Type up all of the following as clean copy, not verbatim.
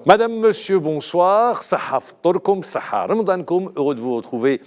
Madame, Monsieur, bonsoir. Saha ftorkum, saha ramadankum. Heureux de vous retrouver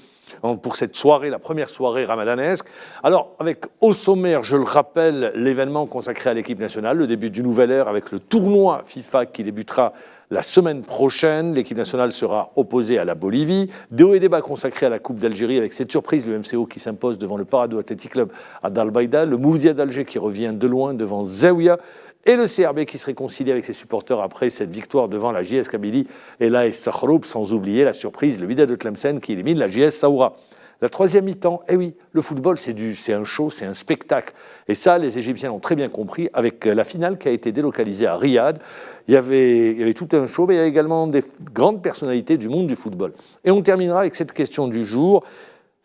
pour cette soirée, la première soirée ramadanesque. Alors, avec au sommaire, je le rappelle, l'événement consacré à l'équipe nationale, le début d'une nouvelle ère avec le tournoi FIFA qui débutera la semaine prochaine. L'équipe nationale sera opposée à la Bolivie. Des hauts et débats consacrés à la Coupe d'Algérie avec cette surprise, le MCO qui s'impose devant le Parado Athletic Club à Dalbaïda, le Mourzia d'Alger qui revient de loin devant Zaouia, et le CRB qui se réconcilie avec ses supporters après cette victoire devant la JS Kabylie et l'AS Sakhroub, sans oublier la surprise, le Wydad de Tlemcen qui élimine la JS Saoura. La troisième mi-temps, eh oui, le football c'est un show, c'est un spectacle. Et ça, les Égyptiens ont très bien compris avec la finale qui a été délocalisée à Riyad. Il y avait tout un show, mais il y a également des grandes personnalités du monde du football. Et on terminera avec cette question du jour.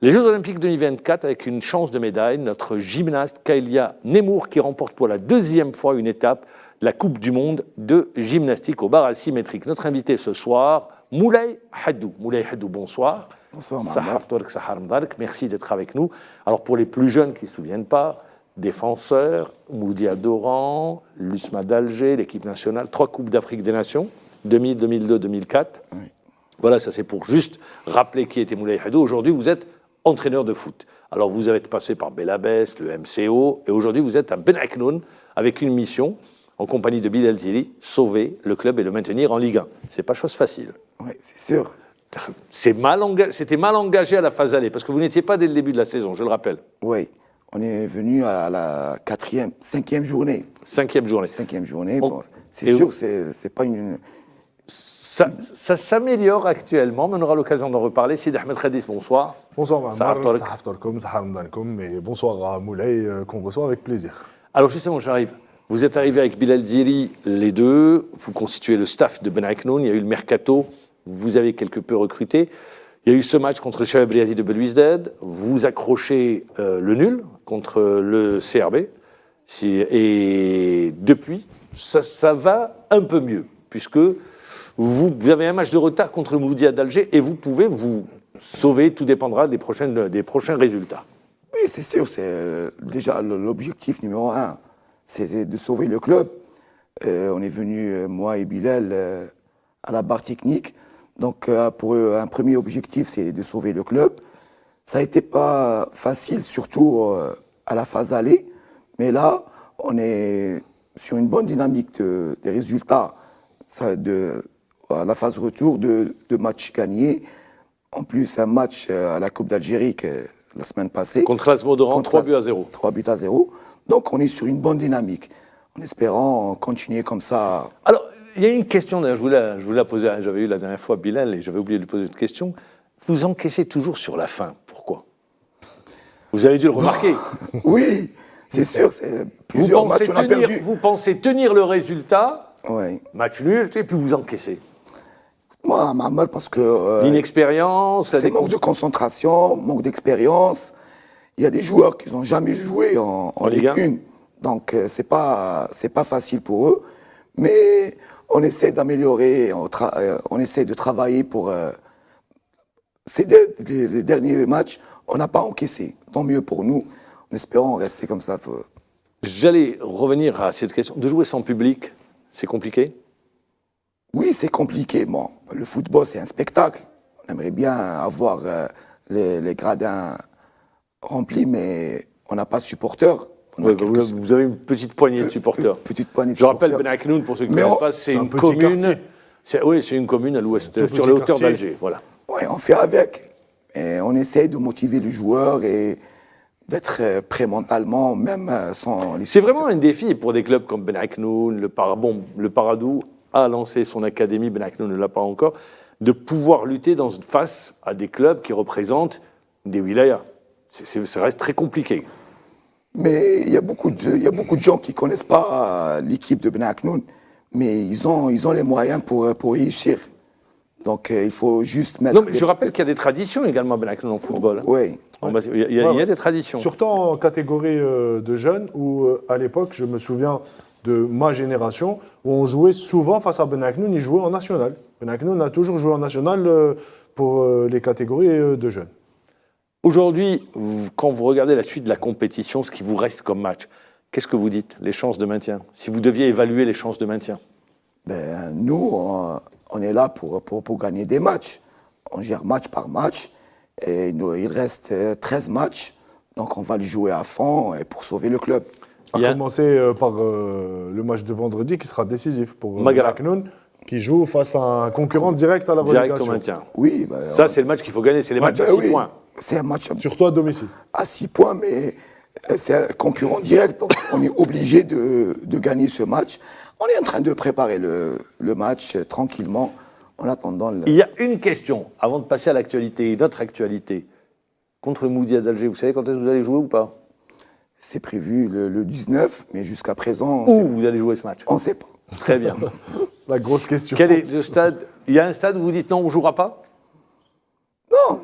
Les Jeux Olympiques 2024 avec une chance de médaille, notre gymnaste Kaelia Nemour qui remporte pour la deuxième fois une étape de la Coupe du Monde de gymnastique au bar asymétrique. Notre invité ce soir, Moulay Haddou. Moulay Haddou, bonsoir. Bonsoir, merci d'être avec nous. Alors pour les plus jeunes qui ne se souviennent pas, défenseur, Moudia d'Oran, l'USMA d'Alger, l'équipe nationale, 3 Coupes d'Afrique des Nations, 2000, 2002, 2004. Oui. Voilà, ça c'est pour juste rappeler qui était Moulay Haddou. Aujourd'hui, vous êtes entraîneur de foot. Alors vous avez passé par Belabès, le MCO, et aujourd'hui vous êtes à Ben Aknoun avec une mission en compagnie de Bilal Zili, sauver le club et le maintenir en Ligue 1. C'est pas chose facile. Oui, c'est sûr. C'était mal engagé à la phase aller, parce que vous n'étiez pas dès le début de la saison, je le rappelle. Oui, on est venu à la cinquième journée. Cinquième journée. Bon, c'est sûr, c'est pas une... Ça s'améliore actuellement, mais on aura l'occasion d'en reparler. Sid Ahmed Khadis, bonsoir. Bonsoir, et bonsoir à Moulay, qu'on reçoit avec plaisir. Alors justement, j'arrive. Vous êtes arrivé avec Bilal Ziri, les deux. Vous constituez le staff de Ben Aknoun. Il y a eu le mercato. Vous avez quelque peu recruté. Il y a eu ce match contre le Shabab Riyadi de Belouizdad. Vous accrochez le nul contre le CRB. Et depuis, ça va un peu mieux, puisque vous avez un match de retard contre le Mourzia d'Alger et vous pouvez vous sauver, tout dépendra des prochains résultats. Oui, c'est sûr, c'est déjà l'objectif numéro 1, c'est de sauver le club. On est venu, moi et Bilal, à la barre technique. Donc, pour un premier objectif, c'est de sauver le club. Ça n'a été pas facile, surtout à la phase aller. Mais là, on est sur une bonne dynamique des résultats. À la phase retour, de matchs gagnés. En plus, un match à la Coupe d'Algérie la semaine passée. Contre l'ASMO d'Oran, 3-0. 3-0. Donc, on est sur une bonne dynamique. En espérant continuer comme ça. Alors, il y a une question, je vous la posais, j'avais eu la dernière fois Bilal et j'avais oublié de lui poser une question. Vous encaissez toujours sur la fin. Pourquoi ? Vous avez dû le remarquer. Oui, c'est sûr. Plusieurs matchs, on a perdu. Vous pensez tenir le résultat, oui. Match nul, et puis vous encaissez. Moi, ma mal parce que... L'inexpérience... C'est manque de concentration, manque d'expérience. Il y a des joueurs qui n'ont jamais joué en Ligue 1. Donc, c'est pas facile pour eux. Mais on essaie d'améliorer, on essaie de travailler pour... les derniers matchs, on n'a pas encaissé. Tant mieux pour nous, en espérant rester comme ça. J'allais revenir à cette question. De jouer sans public, c'est compliqué ? Oui, c'est compliqué. Bon, le football, c'est un spectacle. On aimerait bien avoir les gradins remplis, mais on n'a pas de supporters. Vous avez une petite poignée de supporters. Je rappelle Ben Aknoun, pour ceux qui ne connaissent pas, c'est une commune. Oui, c'est une commune à l'ouest, sur les hauteurs d'Alger. Voilà. Oui, on fait avec. Et on essaie de motiver les joueurs et d'être prêt mentalement, même sans les supporters. C'est vraiment un défi pour des clubs comme Ben Aknoun, le Paradou a lancé son académie, Ben Aknoun ne l'a pas encore, de pouvoir lutter face à des clubs qui représentent des wilayas. Ça reste très compliqué. Mais il y a beaucoup de gens qui ne connaissent pas l'équipe de Ben Aknoun, mais ils ont les moyens pour réussir. Donc il faut juste mettre... Non, mais je rappelle qu'il y a des traditions également à Ben Aknoun en football. Oui. Il y a des traditions. Surtout en catégorie de jeunes, où à l'époque, je me souviens de ma génération, où on jouait souvent face à Ben Aknoun, ils jouaient en national. Ben Aknoun a toujours joué en national pour les catégories de jeunes. Aujourd'hui, quand vous regardez la suite de la compétition, ce qui vous reste comme match, qu'est-ce que vous dites, les chances de maintien ? Si vous deviez évaluer les chances de maintien ? Ben, nous, on est là pour gagner des matchs. On gère match par match. Et il reste 13 matchs. Donc on va le jouer à fond pour sauver le club. À commencer par le match de vendredi qui sera décisif pour Magara. Benakhnoun, qui joue face à un concurrent direct à la Direct au relégation. maintien. Oui, ben, Ça, c'est le match qu'il faut gagner. C'est les matchs à 6 points. C'est un match Surtout à domicile. à 6 points, mais c'est un concurrent direct. Donc on est obligé de gagner ce match. On est en train de préparer le match tranquillement en attendant. Il y a une question, avant de passer à l'actualité, notre actualité. Contre le Moudia d'Alger, vous savez quand est-ce que vous allez jouer ou pas? C'est prévu le 19, mais jusqu'à présent, Où vous allez jouer ce match? on ne sait pas. Très bien. La grosse question. Quel est le stade? Il y a un stade où vous dites non, on ne jouera pas? Non,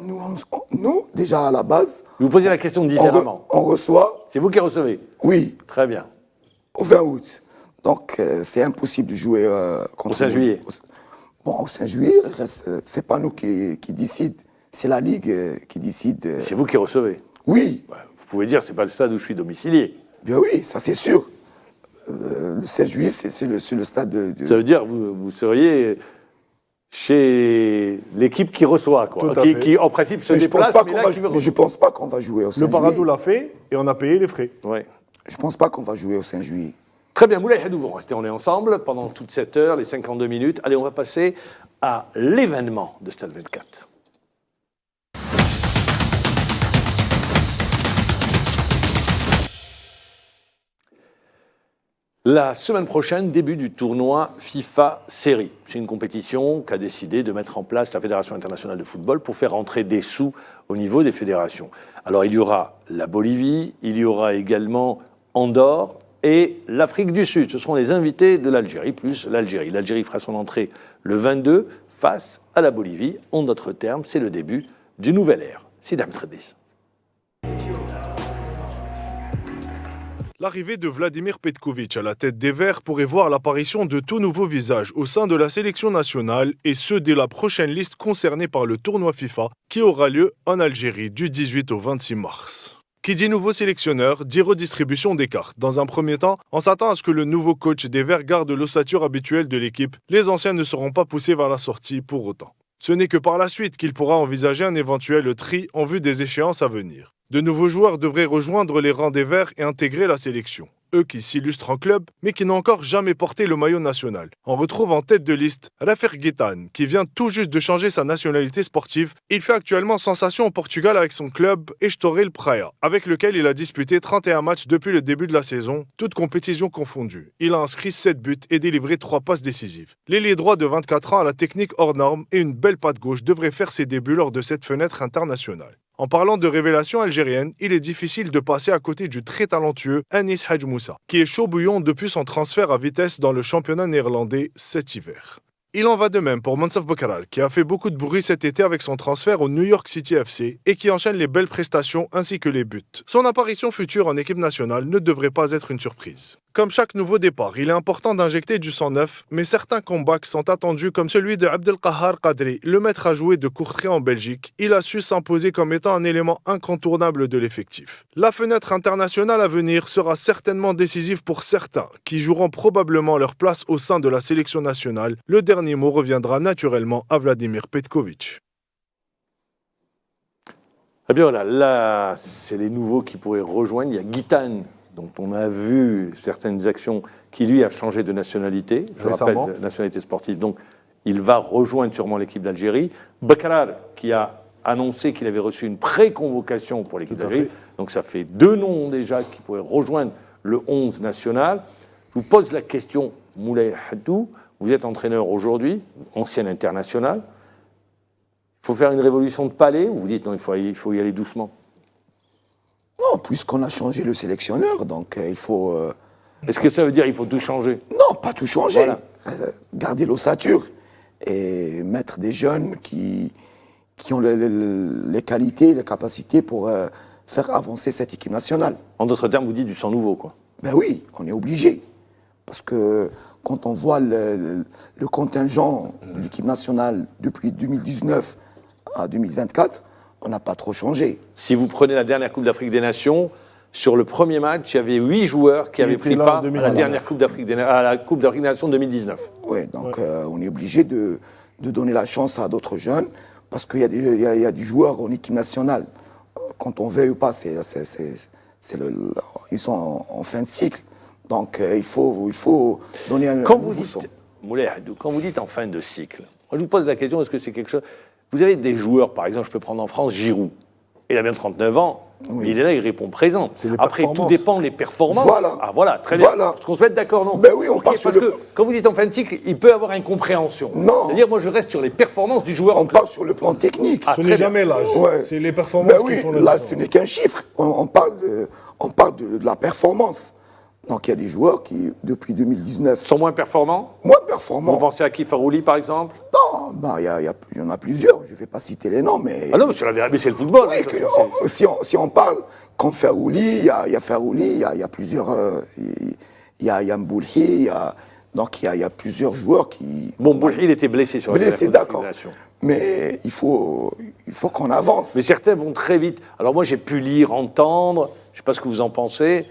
nous, déjà à la base, Je vous posez la question différemment. on reçoit, C'est vous qui recevez? oui, Très bien. au 20 août. Donc c'est impossible de jouer contre. Au 5 juillet. Bon, au 5 juillet, c'est pas nous qui décide, c'est la Ligue qui décide. C'est vous qui recevez. Oui, Ouais, vous pouvez dire c'est pas le stade où je suis domicilié. bien oui, ça c'est sûr. Le 16 juillet, c'est le stade de. Ça veut dire vous seriez chez l'équipe qui reçoit, quoi. Tout à fait. Qui en principe se Mais je pense déplace, pas mais qu'on là va, qui veut mais je pense pas qu'on va jouer au 5 Le Paradou juillet. l'a fait et on a payé les frais. Ouais. Je pense pas qu'on va jouer au 5 juillet. Très bien, Moulay Hadou, vous restez, on est ensemble pendant toute cette heure, les 52 minutes. Allez, on va passer à l'événement de Stade 24. La semaine prochaine, début du tournoi FIFA Série. C'est une compétition qu'a décidé de mettre en place la Fédération internationale de football pour faire rentrer des sous au niveau des fédérations. Alors il y aura la Bolivie, il y aura également Andorre et l'Afrique du Sud. Ce seront les invités de l'Algérie plus l'Algérie. L'Algérie fera son entrée le 22 face à la Bolivie. En d'autres termes, c'est le début d'une nouvelle ère. Sidam Tredis. L'arrivée de Vladimir Petković à la tête des Verts pourrait voir l'apparition de tout nouveaux visages au sein de la sélection nationale et ce dès la prochaine liste concernée par le tournoi FIFA qui aura lieu en Algérie du 18 au 26 mars. Qui dit nouveau sélectionneur, dit redistribution des cartes. Dans un premier temps, on s'attend à ce que le nouveau coach des Verts garde l'ossature habituelle de l'équipe. Les anciens ne seront pas poussés vers la sortie pour autant. Ce n'est que par la suite qu'il pourra envisager un éventuel tri en vue des échéances à venir. De nouveaux joueurs devraient rejoindre les rangs des Verts et intégrer la sélection. Eux qui s'illustrent en club, mais qui n'ont encore jamais porté le maillot national. On retrouve en tête de liste Rafer Guetan, qui vient tout juste de changer sa nationalité sportive. Il fait actuellement sensation au Portugal avec son club Estoril Praia, avec lequel il a disputé 31 matchs depuis le début de la saison, toutes compétitions confondues. Il a inscrit 7 buts et délivré 3 passes décisives. L'ailier droit de 24 ans à la technique hors norme et une belle patte gauche devrait faire ses débuts lors de cette fenêtre internationale. En parlant de révélation algérienne, il est difficile de passer à côté du très talentueux Anis Hadj Moussa, qui est chaud bouillant depuis son transfert à Vitesse dans le championnat néerlandais cet hiver. Il en va de même pour Monsaf Bakaral, qui a fait beaucoup de bruit cet été avec son transfert au New York City FC et qui enchaîne les belles prestations ainsi que les buts. Son apparition future en équipe nationale ne devrait pas être une surprise. Comme chaque nouveau départ, il est important d'injecter du sang neuf, mais certains comebacks sont attendus comme celui de Abdelkahar Kadri, le maître à jouer de Courtrai en Belgique. Il a su s'imposer comme étant un élément incontournable de l'effectif. La fenêtre internationale à venir sera certainement décisive pour certains, qui joueront probablement leur place au sein de la sélection nationale. Le dernier mot reviendra naturellement à Vladimir Petković. Eh bien voilà, là, c'est les nouveaux qui pourraient rejoindre. Il y a Guitane, dont on a vu certaines actions, qui lui a changé de nationalité. Je Récemment. rappelle, nationalité sportive. Donc, il va rejoindre sûrement l'équipe d'Algérie. Bakarar, qui a annoncé qu'il avait reçu une pré-convocation pour l'équipe Tout à d'Algérie. fait. Donc, ça fait 2 noms déjà qui pourraient rejoindre le 11 national. Je vous pose la question, Moulay Hadou, vous êtes entraîneur aujourd'hui, ancien international. Il faut faire une révolution de palais ou vous dites non, il faut y aller doucement? Non, puisqu'on a changé le sélectionneur, donc il faut. Est-ce que ça veut dire qu'il faut tout changer? Non, pas tout changer. Voilà. Garder l'ossature et mettre des jeunes qui ont les qualités, les capacités pour faire avancer cette équipe nationale. En d'autres termes, vous dites du sang nouveau, quoi. Ben oui, on est obligé. Parce que quand on voit le contingent de l'équipe nationale depuis 2019 à 2024, on n'a pas trop changé. Si vous prenez la dernière Coupe d'Afrique des Nations, sur le premier match, il y avait 8 joueurs qui avaient étaient pris là en part à la 2019. dernière Coupe d'Afrique des Nations 2019. Ouais, donc on est obligé de donner la chance à d'autres jeunes parce qu'il y a des joueurs en équipe nationale. Quand on veut ou pas, ils sont en fin de cycle. Donc il faut donner un nouveau son. Moulay Hadou, quand vous dites en fin de cycle, moi je vous pose la question, est-ce que c'est quelque chose... Vous avez des joueurs, par exemple, je peux prendre en France Giroud. Il a bien 39 ans, mais il est là, il répond présent. Après, tout dépend des performances. Voilà. Ah voilà, très bien. Parce qu'on se met d'accord, non? Ben oui, on parle sur parce que quand vous dites en fin de cycle, il peut avoir incompréhension. Non. C'est-à-dire, moi, je reste sur les performances du joueur. On parle sur le plan technique. Ce n'est jamais l'âge. Ouais. C'est les performances Ben oui, qui font le là, ce n'est qu'un chiffre. On parle de la performance. Donc, il y a des joueurs qui, depuis 2019, sont moins performants. moins Vous performants. pensez à Kifarouli, par exemple? Non, ben, il y en a plusieurs. Je ne vais pas citer les noms, mais... Ah non, mais c'est la vérité, c'est le football. Oui, si on parle comme Ferrouli, il y a Ferrouli, il y a plusieurs... Il y a Mboulhi, donc il y a plusieurs joueurs qui... Bon, Mboulhi, il était blessé sur la d'accord. Mais il faut qu'on avance. Mais certains vont très vite. Alors moi, j'ai pu lire, entendre, je ne sais pas ce que vous en pensez,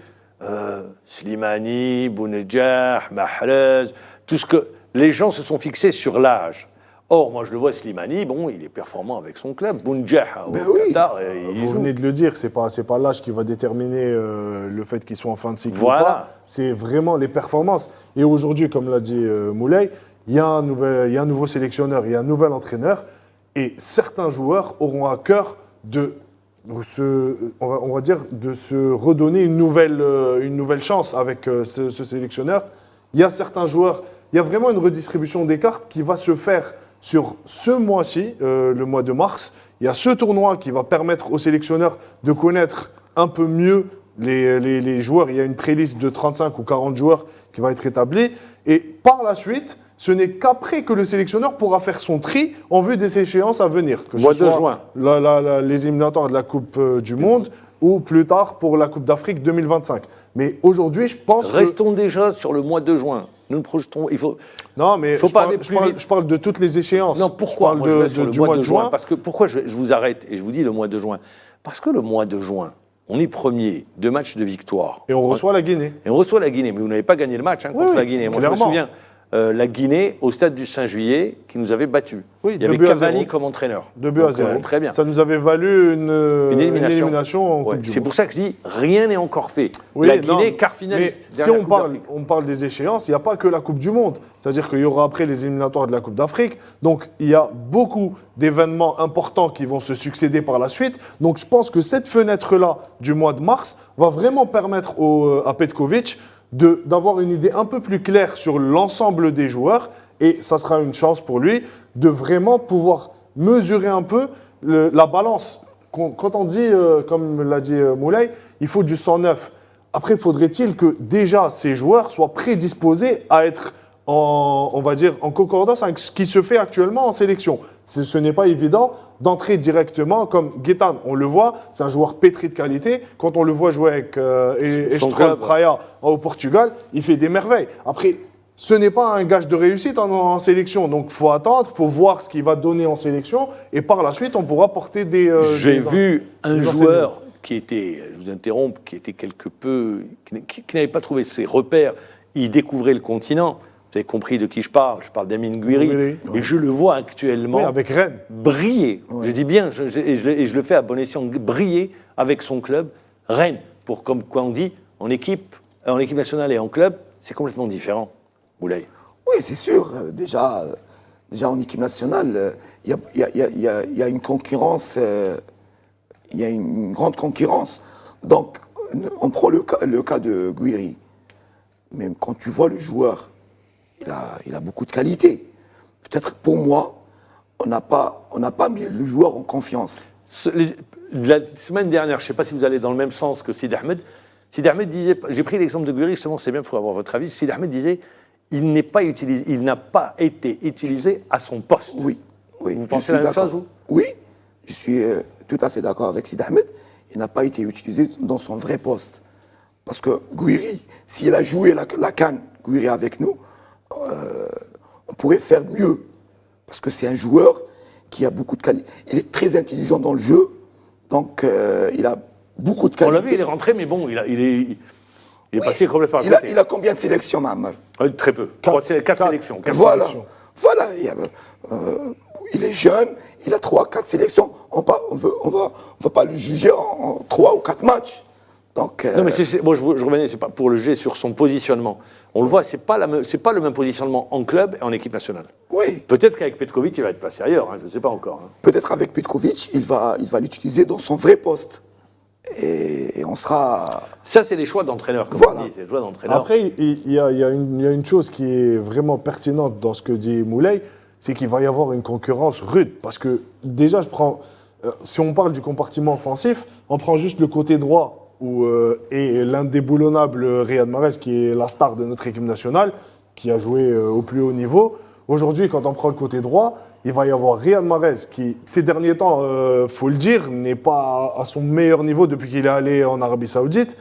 Slimani, Bounedjah, Mahrez, tout ce que... Les gens se sont fixés sur l'âge. Or, moi, je le vois, Slimani, bon, il est performant avec son club. Bounedjah, au Qatar, il Vous joue. venez de le dire, c'est pas l'âge qui va déterminer le fait qu'ils soient en fin de cycle Voilà. ou pas. C'est vraiment les performances. Et aujourd'hui, comme l'a dit Moulay, il y a un nouveau sélectionneur, il y a un nouvel entraîneur, et certains joueurs auront à cœur de se redonner une nouvelle chance avec ce sélectionneur. Il y a certains joueurs, il y a vraiment une redistribution des cartes qui va se faire sur ce mois-ci, le mois de mars. Il y a ce tournoi qui va permettre aux sélectionneurs de connaître un peu mieux les joueurs. Il y a une préliste de 35 ou 40 joueurs qui va être établie. Et par la suite, ce n'est qu'après que le sélectionneur pourra faire son tri en vue des échéances à venir. Que Mois ce de soit juin. les éliminatoires de la Coupe du Monde ou plus tard pour la Coupe d'Afrique 2025. Mais aujourd'hui, je pense Restons déjà sur le mois de juin. Nous nous projetons. Il faut. Non, mais faut pas aller plus vite. je parle de toutes les échéances. Non, pourquoi Je moi, parle je vais sur le du mois de juin. Parce que pourquoi je vous arrête et je vous dis le mois de juin. Parce que le mois de juin, on est premier, 2 matchs de victoire. Et on reçoit la Guinée. Et on reçoit la Guinée, mais vous n'avez pas gagné le match contre la Guinée. Moi, je me souviens, la Guinée, au stade du Saint-Juillet, qui nous avait battus. Oui, il y avait Cavani comme entraîneur. 2-0. Très bien. Ça nous avait valu une élimination en Coupe du C'est Monde. pour ça que je dis, rien n'est encore fait. Oui, la Guinée, non, quart finaliste. mais si on parle des échéances, il n'y a pas que la Coupe du Monde. C'est-à-dire qu'il y aura après les éliminatoires de la Coupe d'Afrique. Donc, il y a beaucoup d'événements importants qui vont se succéder par la suite. Donc, je pense que cette fenêtre-là du mois de mars va vraiment permettre à Petkovic d'avoir une idée un peu plus claire sur l'ensemble des joueurs. Et ça sera une chance pour lui de vraiment pouvoir mesurer un peu la balance. Quand on dit, comme l'a dit Moulay, il faut du 109. Après, faudrait-il que déjà ces joueurs soient prédisposés à être on va dire, en concordance avec ce qui se fait actuellement en sélection. Ce n'est pas évident d'entrer directement comme Guetan. On le voit, c'est un joueur pétri de qualité. Quand on le voit jouer avec Estrel Praia au Portugal, il fait des merveilles. Après, ce n'est pas un gage de réussite en sélection. Donc, il faut attendre, il faut voir ce qu'il va donner en sélection. Et par la suite, on pourra porter des... J'ai vu un joueur qui était, je vous interromps, qui était quelque peu... qui n'avait pas trouvé ses repères. Il découvrait le continent. Vous avez compris de qui je parle d'Amin Gouiri. Et je le vois actuellement avec Rennes. Briller. Je dis bien, et je le fais à bon escient, briller avec son club. Rennes, pour comme quoi on dit, en équipe nationale et en club, c'est complètement différent. Moulay. Oui, c'est sûr. Déjà en équipe nationale, il y a une concurrence, il y a une grande concurrence. Donc, on prend le cas de Gouiri. Mais quand tu vois le joueur, il a beaucoup de qualité. Peut-être pour moi, on n'a pas mis le joueur en confiance. La semaine dernière, je ne sais pas si vous allez dans le même sens que Sid Ahmed. Sid Ahmed disait, j'ai pris l'exemple de Gouiri, justement, c'est bien pour avoir votre avis. Sid Ahmed disait, il n'a pas été utilisé à son poste. Oui. Vous pensez la même chose, vous ? Oui, je suis tout à fait d'accord avec Sid Ahmed. Il n'a pas été utilisé dans son vrai poste. Parce que Gouiri, s'il a joué la CAN, Gouiri avec nous, on pourrait faire mieux. Parce que c'est un joueur qui a beaucoup de qualité. Il est très intelligent dans le jeu, donc il a beaucoup de qualité. On l'a vu, il est rentré, mais bon, il est... Il est passé complètement à côté. Il a combien de sélections, Mahamar? Très peu. 4 sélections. Voilà. Sélections. Voilà. Il est jeune, il a 3-4 sélections. On va pas le juger en 3 ou 4 matchs. Donc, Non, mais moi, je revenais, c'est pas pour le juger sur son positionnement. On le voit, c'est pas le même positionnement en club et en équipe nationale. oui. Peut-être qu'avec Petkovic, il va être placé ailleurs, je ne sais pas encore. Peut-être avec Petkovic, il va l'utiliser dans son vrai poste. Et on sera... Ça, c'est des choix d'entraîneur, comme Voilà. on dit. C'est des choix d'entraîneur. Après, il y a une chose qui est vraiment pertinente dans ce que dit Moulay, c'est qu'il va y avoir une concurrence rude. Parce que déjà, si on parle du compartiment offensif, on prend juste le côté droit où est l'indéboulonnable Riyad Mahrez, qui est la star de notre équipe nationale, qui a joué au plus haut niveau. Aujourd'hui, quand on prend le côté droit, il va y avoir Riyad Mahrez qui, ces derniers temps, faut le dire, n'est pas à son meilleur niveau depuis qu'il est allé en Arabie Saoudite.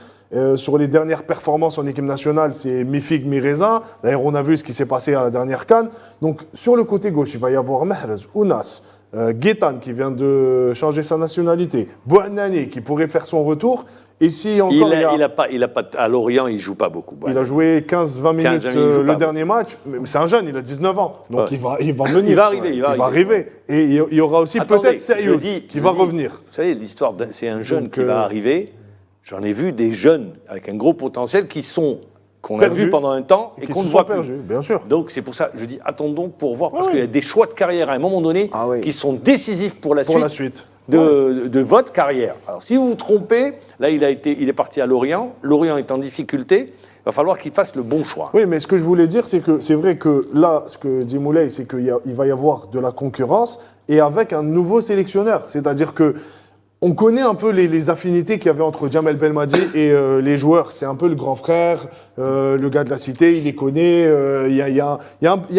Sur les dernières performances en équipe nationale, c'est mi-figue, mi-raisin. D'ailleurs, on a vu ce qui s'est passé à la dernière CAN. Donc, sur le côté gauche, il va y avoir Mahrez, Ounas, Guétan qui vient de changer sa nationalité, Bouannani qui pourrait faire son retour. Et si encore il a pas, à Lorient, il ne joue pas beaucoup. il a joué 15-20 minutes le dernier match, mais c'est un jeune, il a 19 ans, donc il va venir. Il va arriver. Il va arriver. Et il y aura aussi peut-être Sayoud qui va revenir. Vous savez, l'histoire, c'est un jeune qui va arriver. J'en ai vu des jeunes avec un gros potentiel qu'on a vu pendant un temps et qu'on ne voit plus. Bien sûr. Donc c'est pour ça, je dis attendons pour voir, parce qu'il y a des choix de carrière à un moment donné qui sont décisifs pour la suite. De votre carrière. Alors si vous vous trompez, là il est parti à Lorient est en difficulté, il va falloir qu'il fasse le bon choix. Oui, mais ce que je voulais dire, c'est que c'est vrai que là, ce que dit Moulay, c'est qu'il va y avoir de la concurrence et avec un nouveau sélectionneur. C'est-à-dire que on connaît un peu les affinités qu'il y avait entre Jamel Belmadi et les joueurs. C'était un peu le grand frère, le gars de la cité, il les connaît. Il y a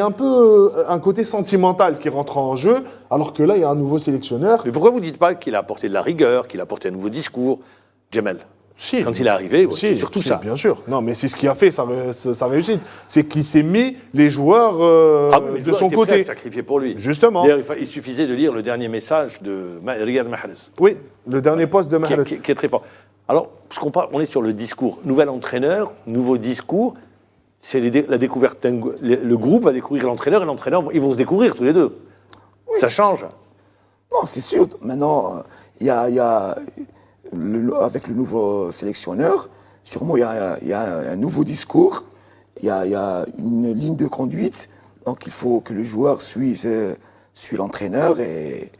un peu un côté sentimental qui rentre en jeu, alors que là, il y a un nouveau sélectionneur. Mais pourquoi vous ne dites pas qu'il a apporté de la rigueur, qu'il a apporté un nouveau discours, Jamel? Si. Quand il est arrivé, c'est surtout ça. Bien sûr. Non, mais c'est ce qui a fait sa réussite. C'est qu'il s'est mis les joueurs de son côté. Prêt à sacrifier pour lui. Justement. D'ailleurs, il suffisait de lire le dernier message de Riyad Mahrez. Oui, le dernier poste de Mahrez. Qui est très fort. Alors, on est sur le discours. Nouvel entraîneur, nouveau discours. C'est la découverte. Le groupe va découvrir l'entraîneur et l'entraîneur, ils vont se découvrir tous les deux. Oui. Ça change. Non, c'est sûr. Maintenant, avec le nouveau sélectionneur, sûrement il y a un nouveau discours, il y a une ligne de conduite, donc il faut que le joueur suit l'entraîneur et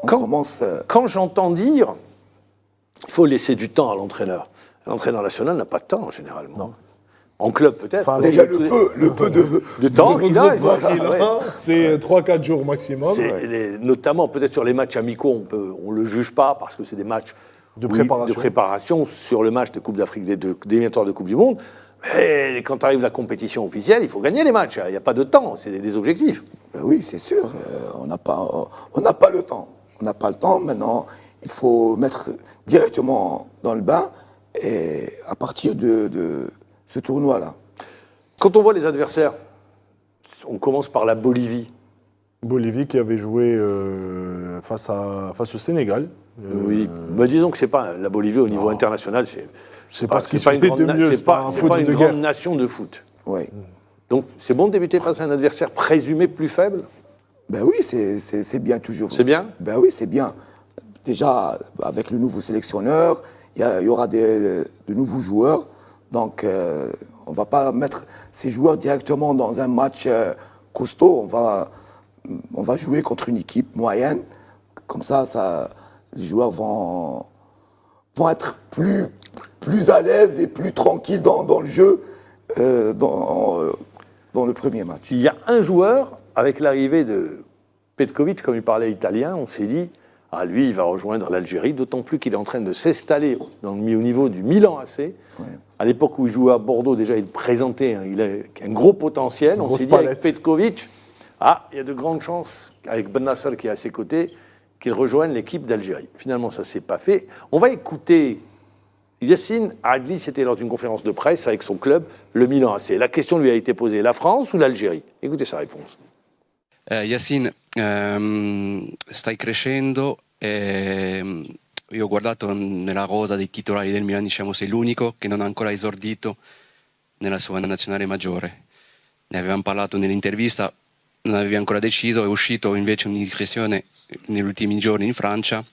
on commence... Quand j'entends dire, il faut laisser du temps à l'entraîneur. L'entraîneur national n'a pas de temps, généralement. Non. En club, peut-être. Enfin, déjà, le peu de temps qu'il a, c'est 3-4 jours maximum. Notamment, peut-être sur les matchs amicaux, on ne le juge pas parce que c'est des matchs de préparation sur le match de Coupe d'Afrique, des éliminatoires de Coupe du Monde. Mais quand arrive la compétition officielle, il faut gagner les matchs. Il n'y a pas de temps, c'est des objectifs. Ben oui, c'est sûr. On n'a pas le temps. On n'a pas le temps. Maintenant, il faut mettre directement dans le bain et à partir de ce tournoi-là. Quand on voit les adversaires, on commence par la Bolivie. Bolivie qui avait joué face au Sénégal. Oui, mais disons que c'est pas la Bolivie au niveau international, c'est pas ce qui se fait de mieux. C'est pas une grande nation de foot. Oui. Donc c'est bon de débuter face à un adversaire présumé plus faible. Ben oui, c'est bien toujours. C'est bien. Ben oui, c'est bien. Déjà avec le nouveau sélectionneur, il y aura de nouveaux joueurs. Donc, on ne va pas mettre ces joueurs directement dans un match costaud. On va jouer contre une équipe moyenne. Comme ça les joueurs vont être plus à l'aise et plus tranquilles dans le jeu dans le premier match. Il y a un joueur, avec l'arrivée de Petkovic, comme il parlait italien, on s'est dit, lui, il va rejoindre l'Algérie, d'autant plus qu'il est en train de s'installer au niveau du Milan AC. Ouais. À l'époque où il jouait à Bordeaux, déjà, il présentait il a un gros potentiel. On s'est dit, avec Petkovic, il y a de grandes chances, avec Ben Nasser qui est à ses côtés, qu'il rejoigne l'équipe d'Algérie. Finalement, ça ne s'est pas fait. On va écouter Yassine Adli, c'était lors d'une conférence de presse avec son club, le Milan AC. La question lui a été posée, la France ou l'Algérie? Écoutez sa réponse. Yassine, stai crescendo io ho guardato nella rosa dei titolari del Milan, diciamo, sei l'unico che non ha ancora esordito nella sua nazionale maggiore. Ne avevamo parlato nell'intervista, non avevi ancora deciso, è uscito invece un'indiscrezione negli ultimi giorni in Francia.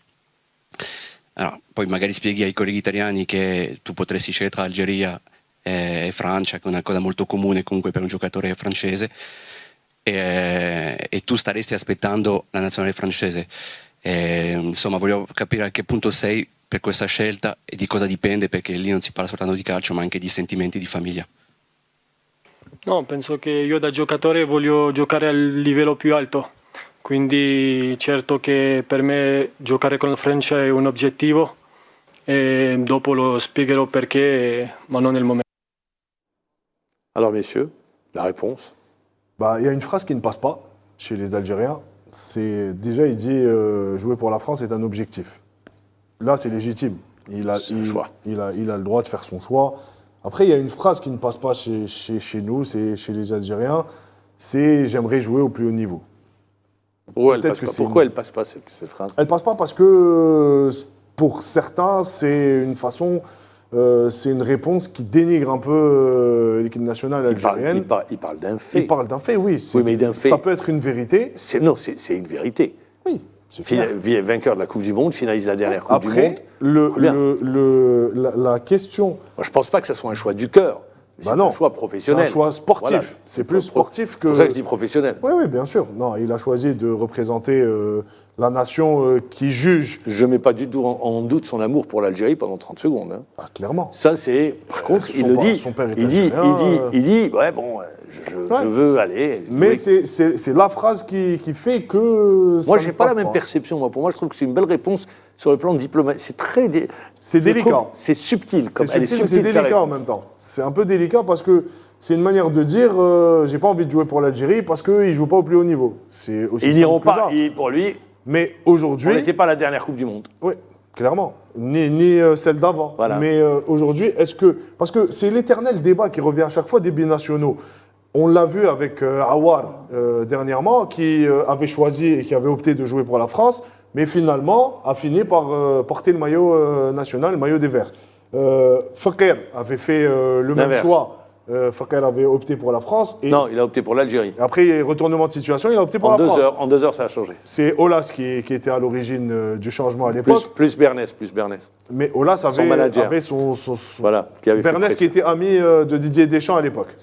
Allora, poi magari spieghi ai colleghi italiani che tu potresti scegliere tra Algeria e Francia, che è una cosa molto comune comunque per un giocatore francese, e tu staresti aspettando la nazionale francese. Insomma, voglio capire a che punto sei per questa scelta e di cosa dipende, perché lì non si parla soltanto di calcio ma anche di sentimenti di famiglia. No, penso che io da giocatore voglio giocare al livello più alto, quindi certo che per me giocare con la Francia è un obiettivo e dopo lo spiegherò perché, ma non nel momento. Alors, messieurs, la réponse. Bah, il y a une phrase qui ne passe pas chez les Algériens. C'est déjà, il dit jouer pour la France est un objectif. Là, c'est légitime. C'est un choix. Il a le droit de faire son choix. Après, il y a une phrase qui ne passe pas chez nous, c'est chez les Algériens, c'est j'aimerais jouer au plus haut niveau. Pourquoi Peut-être que c'est elle passe pas cette phrase? Elle passe pas parce que pour certains, c'est une façon, c'est une réponse qui dénigre un peu l'équipe nationale algérienne. Il parle d'un fait. Il parle d'un fait, oui. Oui, mais d'un fait. Ça peut être une vérité. Non, c'est une vérité. Oui, c'est clair. Vainqueur de la Coupe du Monde, finalise la dernière Coupe du Monde. Après, la question... Moi, je ne pense pas que ce soit un choix du cœur. C'est un choix professionnel. C'est un choix sportif. Voilà. C'est plus sportif que... C'est pour ça que je dis professionnel. Oui, oui, bien sûr. Non, il a choisi de représenter la nation qui juge. Je ne mets pas du tout en doute son amour pour l'Algérie pendant 30 secondes. Hein. Ah, clairement. Ça, c'est... Par contre, il le dit. Son père est il dit, ouais, bon, je veux aller. Mais c'est la phrase qui fait que... Moi, je n'ai pas la même perception. Moi. Pour moi, je trouve que c'est une belle réponse sur le plan diplomatique. C'est très... C'est délicat. C'est subtil. C'est délicat en même temps. C'est un peu délicat parce que c'est une manière de dire j'ai pas envie de jouer pour l'Algérie parce qu'ils ne jouent pas au plus haut niveau. C'est aussi ils n'iront pas, pour lui... Mais aujourd'hui... On n'était pas à la dernière Coupe du Monde. Oui, clairement. Ni celle d'avant. Voilà. Mais aujourd'hui, est-ce que... Parce que c'est l'éternel débat qui revient à chaque fois des binationaux. On l'a vu avec Awar dernièrement, qui avait choisi et qui avait opté de jouer pour la France, mais finalement a fini par porter le maillot national, le maillot des Verts. Fakir avait fait le même choix. Fakir avait opté pour la France. Non, il a opté pour l'Algérie. Après, retournement de situation, il a opté pour la France. En 2 heures, ça a changé. C'est Olas qui était à l'origine du changement à l'époque. Plus Bernès. Mais Olas avait son voilà, Bernès qui était ami de Didier Deschamps à l'époque.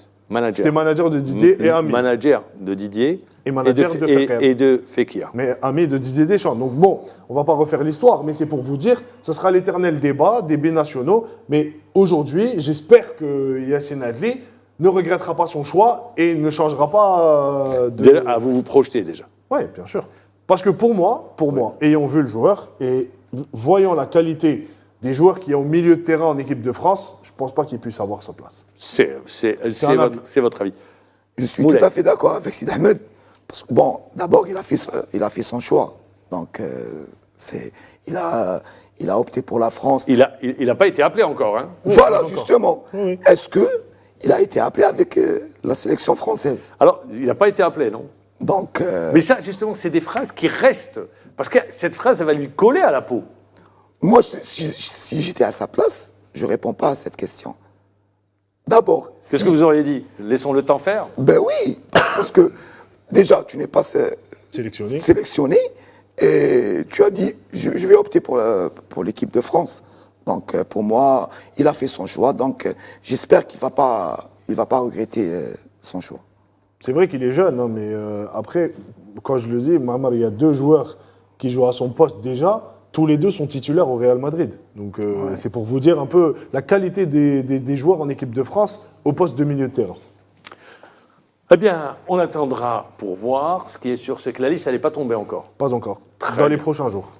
C'était manager de Didier et ami. Manager de Didier et manager de Fekir. Et de Fekir. Mais ami de Didier Deschamps. Donc bon, on ne va pas refaire l'histoire, mais c'est pour vous dire, ça sera l'éternel débat des binationaux. Mais aujourd'hui, j'espère que Yacine Adli ne regrettera pas son choix et ne changera pas de... Vous vous projetez déjà. Oui, bien sûr. Parce que pour moi, ayant vu le joueur et voyant la qualité des joueurs qui sont au milieu de terrain en équipe de France, je ne pense pas qu'il puisse avoir sa place. C'est votre avis. Je suis tout à fait d'accord avec Sid Ahmed. Parce que, bon, d'abord, il a fait son choix. Donc, il a opté pour la France. Il n'a pas été appelé encore. Hein. Voilà, justement. Oui. Est-ce qu'il a été appelé avec la sélection française? Alors, il n'a pas été appelé, non? Donc, mais ça, justement, c'est des phrases qui restent. Parce que cette phrase, elle va lui coller à la peau. Moi, si j'étais à sa place, je ne réponds pas à cette question. D'abord... Qu'est-ce que vous auriez dit? Laissons le temps faire? Ben oui, parce que déjà, tu n'es pas sélectionné et tu as dit, je vais opter pour l'équipe de France. Donc, pour moi, il a fait son choix. Donc, j'espère qu'il ne va pas regretter son choix. C'est vrai qu'il est jeune, hein, mais après, quand je le dis, Mamar, il y a 2 joueurs qui jouent à son poste déjà. Tous les 2 sont titulaires au Real Madrid. Donc, c'est pour vous dire un peu la qualité des joueurs en équipe de France au poste de milieu de terrain. Eh bien, on attendra pour voir. Ce qui est sûr, c'est que la liste, elle n'est pas tombée encore. Pas encore. Dans les prochains jours.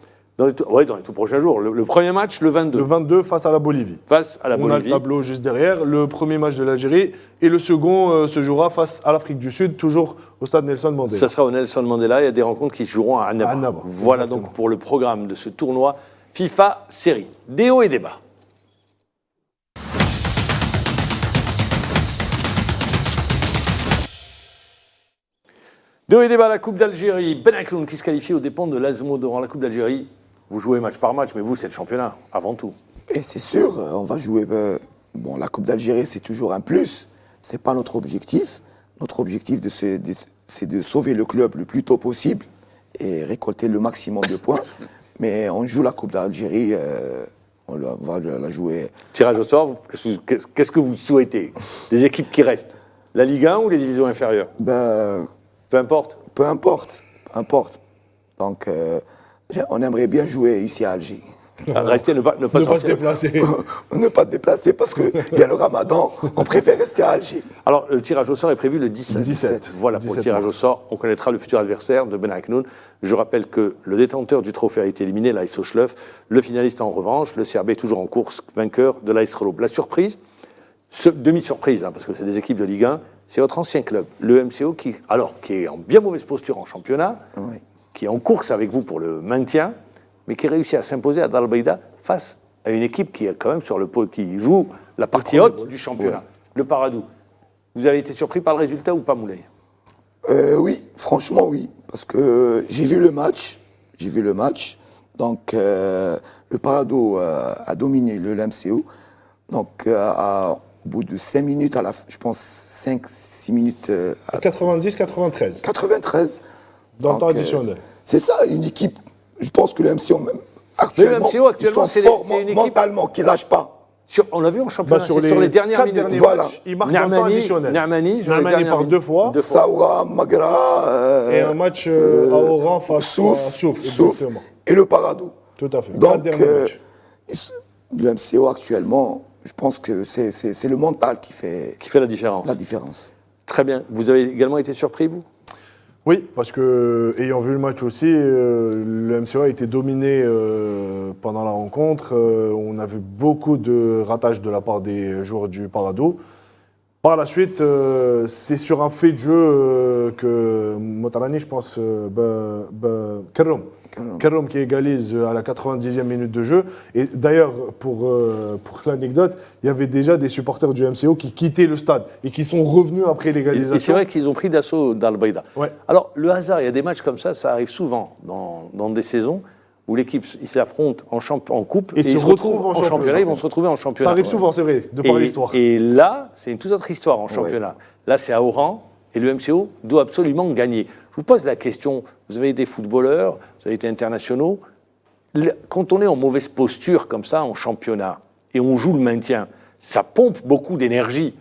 Oui, dans les tout prochains jours. Le premier match, le 22. Le 22 face à la Bolivie. Face à la Bolivie. On a le tableau juste derrière. Le premier match de l'Algérie. Et le second se jouera face à l'Afrique du Sud, toujours au stade Nelson Mandela. Ça sera au Nelson Mandela. Il y a des rencontres qui se joueront à Annaba. Voilà exactement. Donc pour le programme de ce tournoi FIFA Série. Des hauts et des bas. Des hauts et des bas, la Coupe d'Algérie. Ben Akloun qui se qualifie aux dépens de l'Azmo devant la Coupe d'Algérie. vous jouez match par match, mais vous, c'est le championnat, avant tout. Et c'est sûr, on va jouer. Bon, la Coupe d'Algérie, c'est toujours un plus. C'est pas notre objectif. Notre objectif, c'est de sauver le club le plus tôt possible et récolter le maximum de points. Mais on joue la Coupe d'Algérie, on va la jouer. Tirage au sort, qu'est-ce que vous souhaitez? Des équipes qui restent? La Ligue 1 ou les divisions inférieures? Peu importe. Peu importe. Donc, on aimerait bien jouer ici à Alger. Rester, ne pas se déplacer. Ne pas te déplacer parce qu'il y a le Ramadan, on préfère rester à Alger. Alors, le tirage au sort est prévu le 17. 17. Voilà, pour le tirage au sort, on connaîtra le futur adversaire de Ben Hacknoun. Je rappelle que le détenteur du trophée a été éliminé, l'AS Sochleuf. Le finaliste en revanche, le CRB toujours en course, vainqueur de l'AS Relo. La surprise, demi-surprise, parce que c'est des équipes de Ligue 1, c'est votre ancien club, le MCO, qui est en bien mauvaise posture en championnat, Oui. qui est en course avec vous pour le maintien, mais qui réussit à s'imposer à Dalbeida face à une équipe qui est quand même sur le pôle, qui joue la partie haute du championnat, Ouais. le Paradou. Vous avez été surpris par le résultat ou pas, Moulay? Oui, franchement oui, parce que j'ai vu le match. Donc le Parado a dominé le LMCO. Donc au bout de 5 minutes, je pense 5-6 minutes, À 90-93, 93. dans le temps Donc, additionnel. C'est ça, une équipe. Je pense que le MCO même actuellement, MCO, actuellement, ils sont c'est forts une équipe- mentalement, qui lâchent pas. On l'a vu en championnat, Sur c'est sur les dernières 4 minutes. derniers Voilà. matchs, il marque dans le temps additionnel. Nermani, sur les Nermani dernières par minutes. 2 fois. Saoura, Magra, Et un match à Oran face à Souf, Souf exactement. et le Parado. Tout à fait. 4 Donc, derniers matchs. le MCO actuellement, je pense que c'est le mental qui fait Qui fait la différence. la différence. Très bien. Vous avez également été surpris, vous? Oui, parce que, ayant vu le match aussi, le MCO a été dominé pendant la rencontre. On a vu beaucoup de ratages de la part des joueurs du Parado. Par la suite, c'est sur un fait de jeu que Motarani, je pense, Kerrom qui égalise à la 90e minute de jeu. Et d'ailleurs, pour l'anecdote, il y avait déjà des supporters du MCO qui quittaient le stade et qui sont revenus après l'égalisation. Et c'est vrai qu'ils ont pris d'assaut d'Al-Baïda. Ouais. Alors, le hasard, il y a des matchs comme ça arrive souvent dans des saisons où l'équipe s'affronte en coupe Et et se ils se retrouvent retrouvent en en championnat. championnat. Ils vont se retrouver en championnat. Ça arrive souvent, c'est vrai, de par l'histoire. Et là, c'est une toute autre histoire en championnat. Là, c'est à Oran et le MCO doit absolument gagner. Je vous pose la question, vous avez été footballeur, vous avez été internationaux. Quand on est en mauvaise posture comme ça en championnat et on joue le maintien, ça pompe beaucoup d'énergie.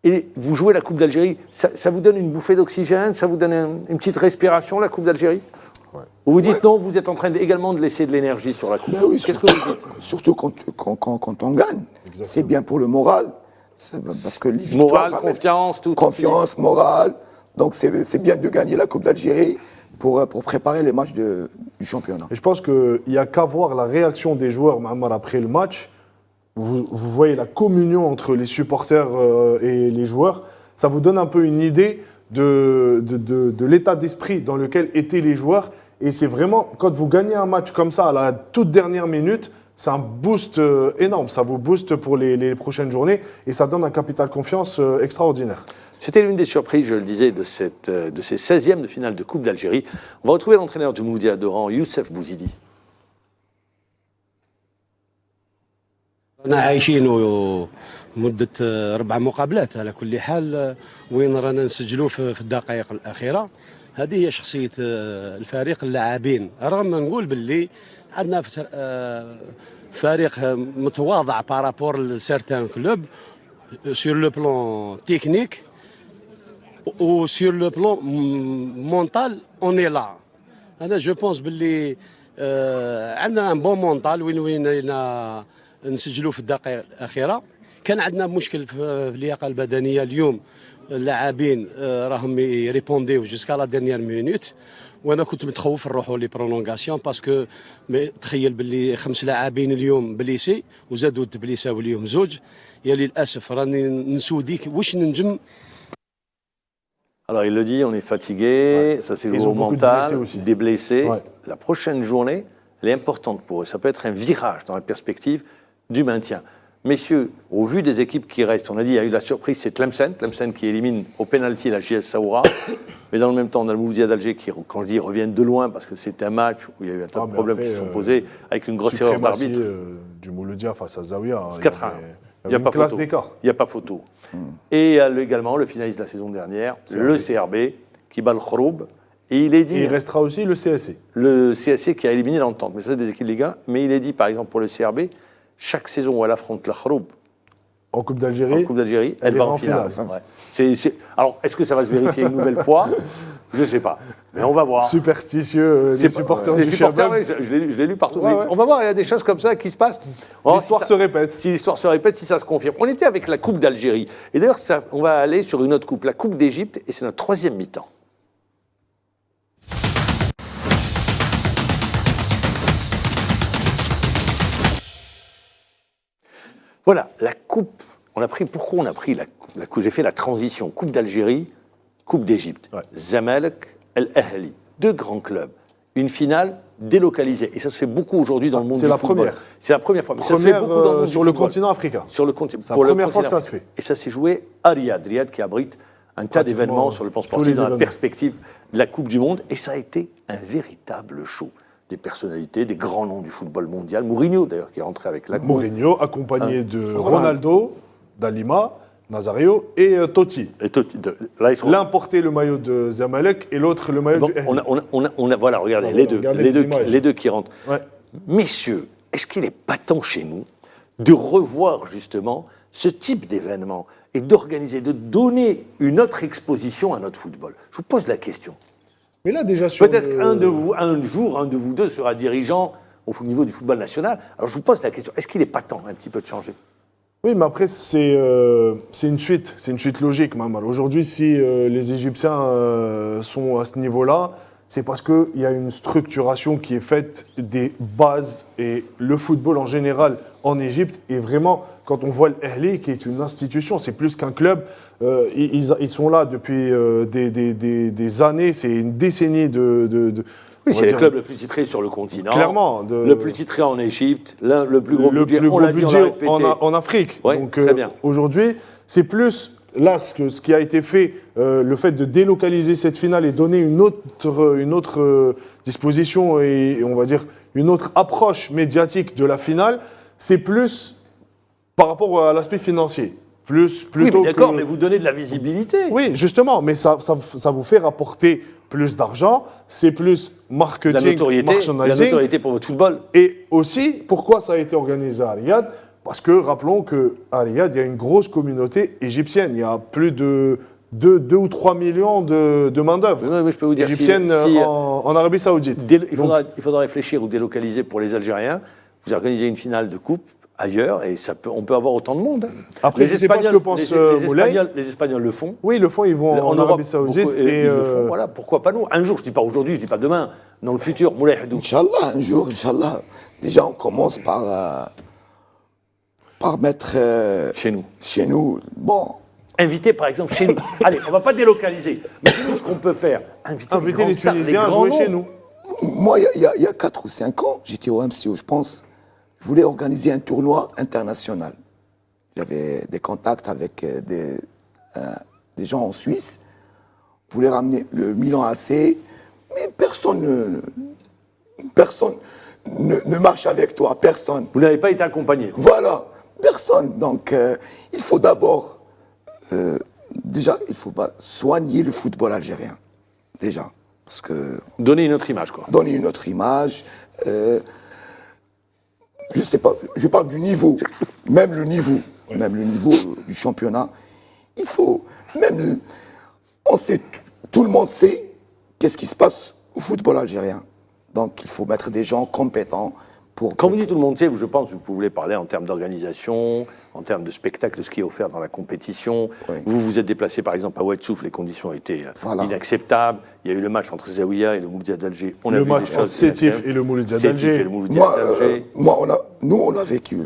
Et vous jouez la Coupe d'Algérie, ça vous donne une bouffée d'oxygène, ça vous donne une petite respiration, la Coupe d'Algérie? Vous vous dites non, vous êtes en train également de laisser de l'énergie sur la Coupe. Ben oui, Qu'est-ce que vous dites? surtout quand on gagne. C'est bien pour le moral. Parce que les victoires Morale, ramènent confiance, tout. confiance, morale. Donc c'est bien de gagner la Coupe d'Algérie pour préparer les matchs du championnat. Et je pense qu'il n'y a qu'à voir la réaction des joueurs, Mohamed, après le match. Vous voyez la communion entre les supporters et les joueurs. Ça vous donne un peu une idée de l'état d'esprit dans lequel étaient les joueurs. Et c'est vraiment, quand vous gagnez un match comme ça à la toute dernière minute, c'est un boost énorme. Ça vous booste pour les prochaines journées et ça donne un capital confiance extraordinaire. C'était l'une des surprises, je le disais, de ces 16e de finale de Coupe d'Algérie. On va retrouver l'entraîneur du Moudia d'Oran, Youssef Bouzidi. رانا عايشين مدة 4 مقابلات على كل حال وين رانا نسجلوا في الدقائق الأخيرة. هذه هي شخصية الفريق اللاعبين رغم ما نقول باللي عندنا فريق متواضع بارابور لسيرتان كلوب سور لو بلون تكنيك و سور لو بلون مونتال اون اي لا. انا جو بونس باللي عندنا ان بون مونتال وين نسجلوا في الدقائق الاخيره. كان عندنا مشكل في اللياقه البدنيه اليوم. اللاعبين راهم يريبونديو جوسكا لا ديرنيير مينوت وانا كنت متخوف نروحوا لي برولونغاسيون باسكو تخيل باللي 5 لاعبين اليوم بليسي وزادوا تبليساو اليوم 2. يا للاسف راني نسوديك واش ننجم. Alors il le dit, on est fatigué, ça c'est Ils joué au ont beaucoup de mental, blessés aussi. des blessés. Ouais. La prochaine journée, elle est importante pour eux. Ça peut être un virage dans la perspective du maintien. Messieurs, au vu des équipes qui restent, on a dit il y a eu la surprise, c'est Tlemcen qui élimine au pénalty la JS Saoura. Mais dans le même temps, on a le Mouloudia d'Alger qui, quand je dis reviennent de loin, parce que c'était un match où il y a eu un tas de problèmes qui se sont posés, avec une grosse erreur d'arbitre. Du Mouloudia face à Zawiya. 4-1. Il n'y a pas classe photo. d'écart. Il n'y a pas photo. Et il y a également le finaliste de la saison dernière, le CRB, qui bat le Khoroub. Et il est dit. Et il restera aussi le CSC. Le CSC qui a éliminé l'entente. Mais ça, c'est des équipes Ligue 1. Mais il est dit, par exemple, pour le CRB, chaque saison où elle affronte la Khoroub en Coupe d'Algérie, elle va en finale. Ouais. Alors, est-ce que ça va se vérifier une nouvelle fois? Je ne sais pas. Mais on va voir. Superstitieux, les supporters du Chabab. Ouais, je l'ai lu partout. Ouais, ouais. On va voir, il y a des choses comme ça qui se passent. L'histoire se répète. Si l'histoire se répète, si ça se confirme. On était avec la Coupe d'Algérie. Et d'ailleurs, on va aller sur une autre coupe, la Coupe d'Égypte, et c'est notre troisième mi-temps. Voilà, la coupe. Pourquoi on a pris la coupe? J'ai fait la transition. Coupe d'Algérie, Coupe d'Égypte. Ouais. Zamalek, El Ahli. 2 grands clubs. Une finale délocalisée. Et ça se fait beaucoup aujourd'hui dans le monde du football. C'est la première fois. Mais ça se fait beaucoup dans le monde sur le continent africain. Sur le continent. C'est la première fois que ça se fait. Et ça s'est joué à Riyad. Riyad qui abrite un tas d'événements sur le plan sportif dans la perspective de la Coupe du Monde. Et ça a été un véritable show. Des personnalités, des grands noms du football mondial. Mourinho, d'ailleurs, qui est rentré avec la coupe. Mourinho, accompagné de Ronaldo, Dalima, Nazario et Totti. L'un portait le maillot de Zamalek et l'autre le maillot du Ahly. Voilà, regardez, les deux qui rentrent. Ouais. Messieurs, est-ce qu'il n'est pas temps chez nous de revoir justement ce type d'événement et d'organiser, de donner une autre exposition à notre football? Je vous pose la question. Mais là, déjà peut-être qu'un jour, un de vous deux sera dirigeant au niveau du football national. Alors je vous pose la question, est-ce qu'il n'est pas temps un petit peu de changer? Oui, mais après, c'est une suite logique, Mamar. Aujourd'hui, si les Égyptiens sont à ce niveau-là, c'est parce qu'il y a une structuration qui est faite des bases. Et le football en général en Égypte est vraiment, quand on voit l'Ahli, qui est une institution, c'est plus qu'un club. Ils sont là depuis des années, c'est une décennie oui, c'est le club le plus titré sur le continent. Clairement. Le plus titré en Égypte, le plus gros budget, en Afrique. Ouais, donc très bien. Aujourd'hui, c'est plus là ce qui a été fait, le fait de délocaliser cette finale et donner une autre disposition et on va dire une autre approche médiatique de la finale, c'est plus par rapport à l'aspect financier. Plutôt oui, mais d'accord, mais vous donnez de la visibilité. Oui, justement, mais ça vous fait rapporter plus d'argent, c'est plus marketing, la notoriété pour votre football. Et aussi, pourquoi ça a été organisé à Riyad? Parce que, rappelons qu'à Riyad, il y a une grosse communauté égyptienne. Il y a plus de 2 ou 3 millions de main-d'œuvre je peux vous dire, égyptienne en Arabie Saoudite. Il faudra réfléchir ou délocaliser pour les Algériens. Vous organisez une finale de coupe ailleurs, et on peut avoir autant de monde. Après, je ne sais pas ce que pense Moulay. Les Espagnols le font. Oui, ils le font, ils vont en Arabie Saoudite. Ils le font, voilà, pourquoi pas nous? Un jour, je ne dis pas aujourd'hui, je ne dis pas demain, dans le futur, Moulay Hadouk. Inch'Allah, un jour, Inch'Allah. Déjà, on commence par mettre... Chez nous, bon... Inviter, par exemple, chez nous. Allez, on ne va pas délocaliser. Mais chez nous, ce qu'on peut faire, inviter les Tunisiens à jouer chez nous. Moi, il y a 4 ou 5 ans, j'étais au MCO, je pense. Je voulais organiser un tournoi international. J'avais des contacts avec des gens en Suisse. Je voulais ramener le Milan AC, mais personne ne marche avec toi, personne. Vous n'avez pas été accompagné. Voilà, personne. Donc, il faut d'abord, déjà, il faut soigner le football algérien, déjà. Parce que... Donner une autre image, quoi. Donner une autre image. Je sais pas, je parle du niveau, même le niveau du championnat. Il faut, tout le monde sait qu'est-ce qui se passe au football algérien. Donc il faut mettre des gens compétents pour... Quand vous dites tout le monde sait, je pense que vous pouvez parler en termes d'organisation, en termes de spectacle, de ce qui est offert dans la compétition. Oui. Vous vous êtes déplacé par exemple à Oued-Souf, les conditions étaient inacceptables. Il y a eu le match entre Zawiya et le Mouloudia d'Alger. On a vu des choses Sétif et le Mouloudia d'Alger. Nous, on a vécu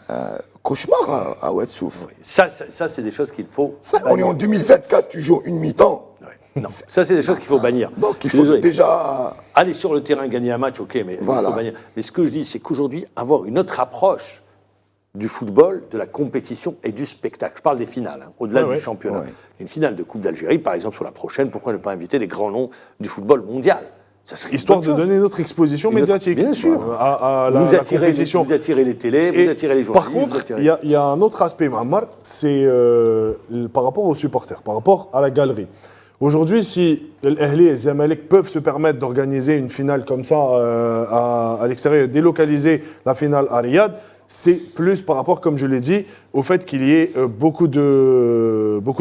un cauchemar à Oued-Souf. Oui. Ça c'est des choses qu'il faut... on est en 2024, tu joues une mi-temps. Non, ça c'est des choses qu'il faut bannir. Donc il faut déjà... Aller sur le terrain, gagner un match, ok, mais il faut bannir. Mais ce que je dis, c'est qu'aujourd'hui, avoir une autre approche du football, de la compétition et du spectacle. Je parle des finales, hein, au-delà du championnat. Ouais. Une finale de Coupe d'Algérie, par exemple, sur la prochaine, pourquoi ne pas inviter les grands noms du football mondial? Ça serait Histoire une de bonne chose. donner notre exposition Une autre- médiatique. bien sûr. À la compétition. Vous attirez les télés, Et vous attirez les par journalistes. contre, il y a un autre aspect, Mahamar, c'est par rapport aux supporters, par rapport à la galerie. Aujourd'hui, si l'Ahli et le Zamalek peuvent se permettre d'organiser une finale comme ça à l'extérieur, délocaliser la finale à Riyad, c'est plus par rapport, comme je l'ai dit, au fait qu'il y ait beaucoup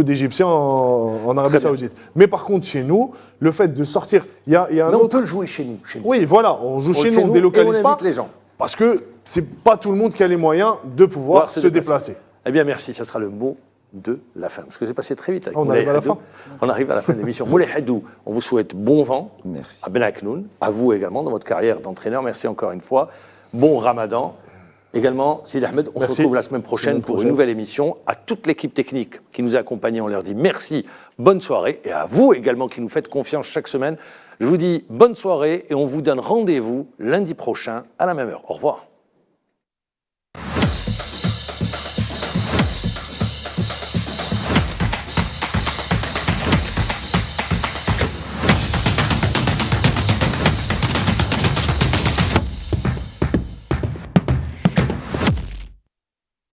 d'Égyptiens en Arabie Très bien. Saoudite. Mais par contre, chez nous, le fait de sortir, il y a un Mais on autre... peut le jouer chez nous. Chez nous. Oui, voilà, on joue chez nous, on ne et délocalise on pas. invite les gens. Parce que c'est pas tout le monde qui a les moyens de pouvoir se déplacer. Eh bien, merci. Ça sera le mot de la fin. Parce que c'est passé très vite. Avec On Moulay arrive à la Hadou. fin. On arrive à la fin de l'émission. Moulay Hadou, on vous souhaite bon vent. Merci. À Ben Aknoun, à vous également dans votre carrière d'entraîneur. Merci encore une fois. Bon Ramadan. Également, Sidi Ahmed, on se Merci. retrouve la semaine prochaine pour une nouvelle émission. À toute l'équipe technique qui nous a accompagnés, on leur dit merci, bonne soirée. Et à vous également qui nous faites confiance chaque semaine, je vous dis bonne soirée et on vous donne rendez-vous lundi prochain à la même heure. Au revoir.